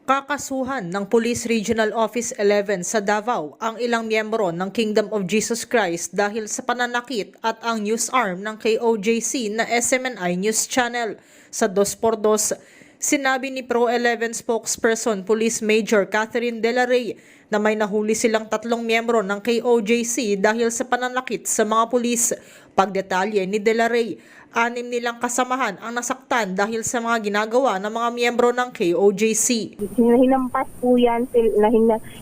Kakasuhan ng Police Regional Office 11 sa Davao ang ilang miyembro ng Kingdom of Jesus Christ dahil sa pananakit at ang news arm ng KOJC na SMNI News Channel. Sa 2x2, sinabi ni Pro 11 spokesperson Police Major Catherine De La Rey na may nahuli silang 3 miyembro ng KOJC dahil sa pananakit sa mga pulis. Pagdetalye ni De La Rey, 6 nilang kasamahan ang nasaktan dahil sa mga ginagawa ng mga miyembro ng KOJC. Hinampas po yan,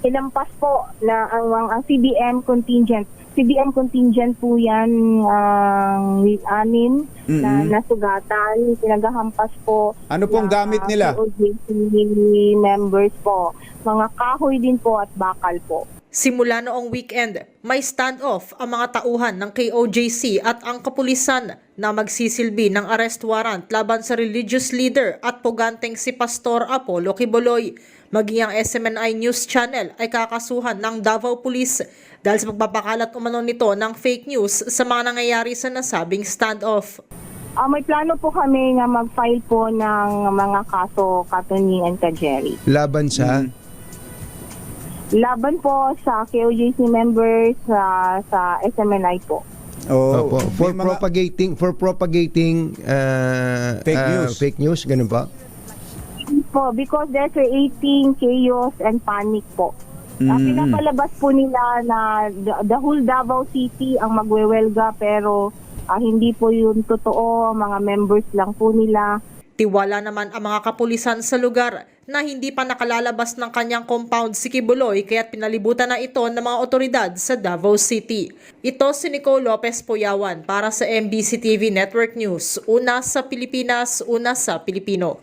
hinampas po na ang CBM contingent. CBM contingent po yan, anim na nasugatan, pinaghahampas po. Ano pong gamit nila? KOJC members po. Mga kahoy din po at bakal po. Simula noong weekend, may standoff ang mga tauhan ng KOJC at ang kapulisan na magsisilbi ng arrest warrant laban sa religious leader at puganteng si Pastor Apollo Quiboloy. Maging ang SMNI News Channel ay kakasuhan ng Davao Police dahil sa pagpapakalat umano nito ng fake news sa mga nangyayari sa nasabing standoff. May plano po kami nga mag-file po ng mga kaso Katuni and Jerry. Laban sa Laban po sa KOJC members sa SMNI po. Opo, for may mga- propagating Fake news. ganun ba? Po, because they're creating chaos and panic po. Pinapalabas po nila na the whole Davao City ang magwewelga pero hindi po yun totoo, mga members lang po nila. Tiwala naman ang mga kapulisan sa lugar na hindi pa nakalalabas ng kanyang compound si Quiboloy kaya't pinalibutan na ito ng mga otoridad sa Davao City. Ito si Nicole Lopez Puyawan para sa MBC TV Network News. Una sa Pilipinas, una sa Pilipino.